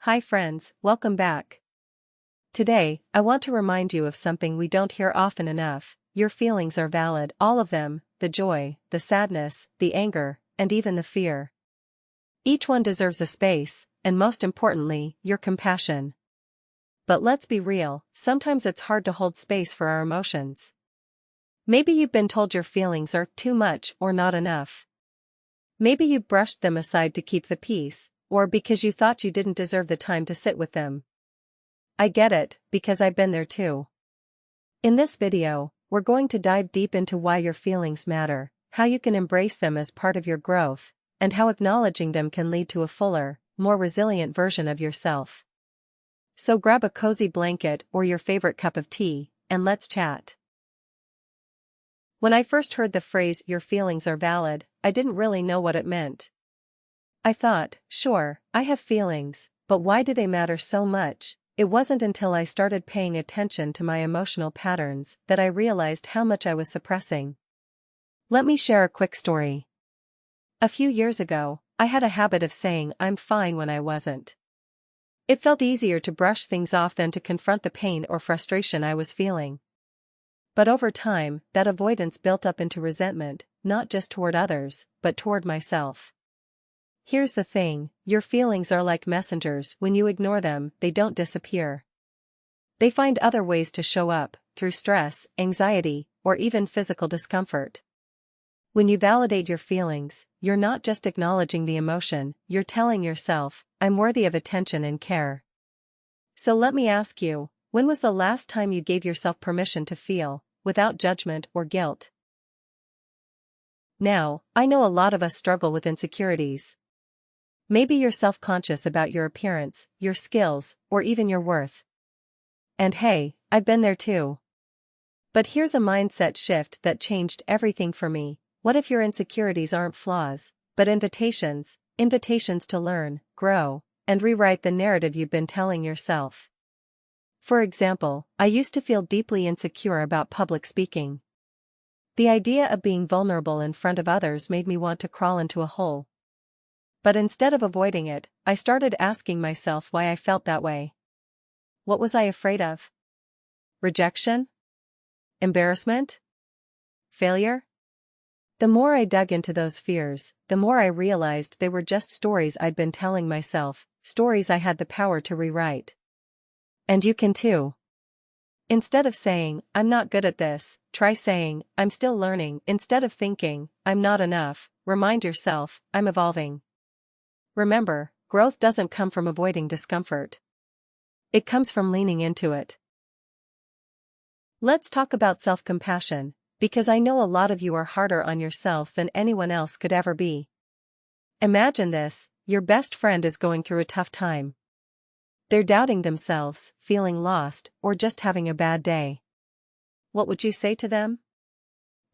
Hi friends, welcome back. Today, I want to remind you of something we don't hear often enough. Your feelings are valid, all of them, the joy, the sadness, the anger, and even the fear. Each one deserves a space, and most importantly, your compassion. But let's be real, sometimes it's hard to hold space for our emotions. Maybe you've been told your feelings are too much or not enough. Maybe you brushed them aside to keep the peace, or because you thought you didn't deserve the time to sit with them. I get it, because I've been there too. In this video, we're going to dive deep into why your feelings matter, how you can embrace them as part of your growth, and how acknowledging them can lead to a fuller, more resilient version of yourself. So grab a cozy blanket or your favorite cup of tea, and let's chat. When I first heard the phrase, "your feelings are valid," I didn't really know what it meant. I thought, sure, I have feelings, but why do they matter so much? It wasn't until I started paying attention to my emotional patterns that I realized how much I was suppressing. Let me share a quick story. A few years ago, I had a habit of saying I'm fine when I wasn't. It felt easier to brush things off than to confront the pain or frustration I was feeling. But over time, that avoidance built up into resentment, not just toward others, but toward myself. Here's the thing, your feelings are like messengers. When you ignore them, they don't disappear. They find other ways to show up, through stress, anxiety, or even physical discomfort. When you validate your feelings, you're not just acknowledging the emotion, you're telling yourself, I'm worthy of attention and care. So let me ask you, when was the last time you gave yourself permission to feel, without judgment or guilt? Now, I know a lot of us struggle with insecurities. Maybe you're self-conscious about your appearance, your skills, or even your worth. And hey, I've been there too. But here's a mindset shift that changed everything for me. What if your insecurities aren't flaws, but invitations to learn, grow, and rewrite the narrative you've been telling yourself? For example, I used to feel deeply insecure about public speaking. The idea of being vulnerable in front of others made me want to crawl into a hole. But instead of avoiding it, I started asking myself why I felt that way. What was I afraid of? Rejection? Embarrassment? Failure? The more I dug into those fears, the more I realized they were just stories I'd been telling myself, stories I had the power to rewrite. And you can too. Instead of saying, I'm not good at this, try saying, I'm still learning. Instead of thinking, I'm not enough, remind yourself, I'm evolving. Remember, growth doesn't come from avoiding discomfort. It comes from leaning into it. Let's talk about self-compassion, because I know a lot of you are harder on yourselves than anyone else could ever be. Imagine this, your best friend is going through a tough time. They're doubting themselves, feeling lost, or just having a bad day. What would you say to them?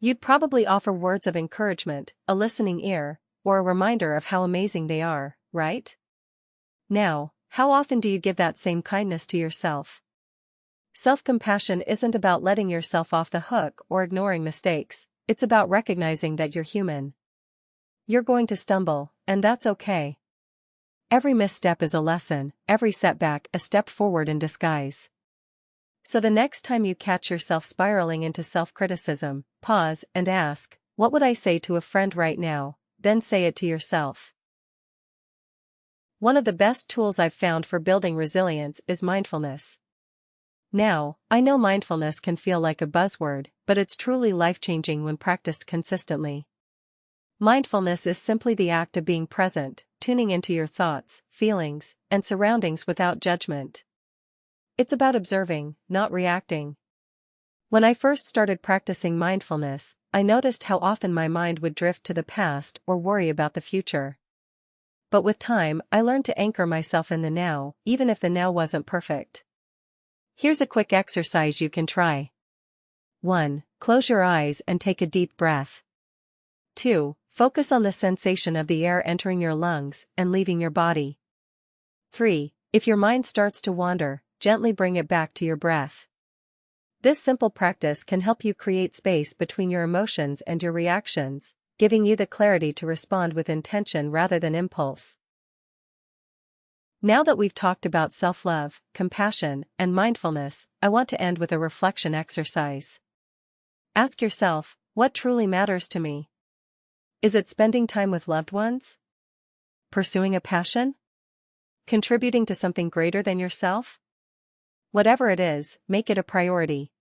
You'd probably offer words of encouragement, a listening ear, or a reminder of how amazing they are, right? Now, how often do you give that same kindness to yourself? Self-compassion isn't about letting yourself off the hook or ignoring mistakes, it's about recognizing that you're human. You're going to stumble, and that's okay. Every misstep is a lesson, every setback a step forward in disguise. So the next time you catch yourself spiraling into self-criticism, pause and ask, what would I say to a friend right now? Then say it to yourself. One of the best tools I've found for building resilience is mindfulness. Now, I know mindfulness can feel like a buzzword, but it's truly life-changing when practiced consistently. Mindfulness is simply the act of being present, tuning into your thoughts, feelings, and surroundings without judgment. It's about observing, not reacting. When I first started practicing mindfulness, I noticed how often my mind would drift to the past or worry about the future. But with time, I learned to anchor myself in the now, even if the now wasn't perfect. Here's a quick exercise you can try. 1. Close your eyes and take a deep breath. 2. Focus on the sensation of the air entering your lungs and leaving your body. 3. If your mind starts to wander, gently bring it back to your breath. This simple practice can help you create space between your emotions and your reactions, giving you the clarity to respond with intention rather than impulse. Now that we've talked about self-love, compassion, and mindfulness, I want to end with a reflection exercise. Ask yourself, what truly matters to me? Is it spending time with loved ones? Pursuing a passion? Contributing to something greater than yourself? Whatever it is, make it a priority.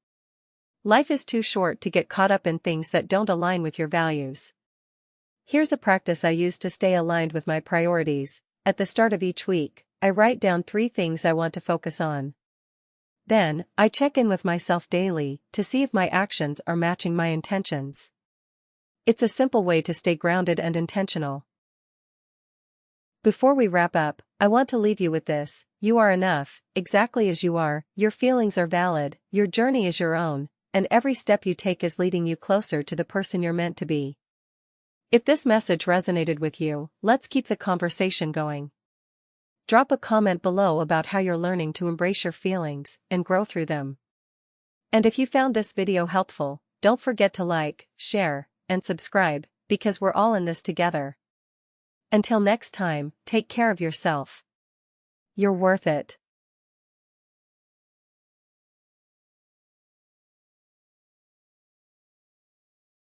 Life is too short to get caught up in things that don't align with your values. Here's a practice I use to stay aligned with my priorities. At the start of each week, I write down 3 things I want to focus on. Then, I check in with myself daily to see if my actions are matching my intentions. It's a simple way to stay grounded and intentional. Before we wrap up, I want to leave you with this: you are enough, exactly as you are, your feelings are valid, your journey is your own, and every step you take is leading you closer to the person you're meant to be. If this message resonated with you, let's keep the conversation going. Drop a comment below about how you're learning to embrace your feelings and grow through them. And if you found this video helpful, don't forget to like, share, and subscribe, because we're all in this together. Until next time, take care of yourself. You're worth it.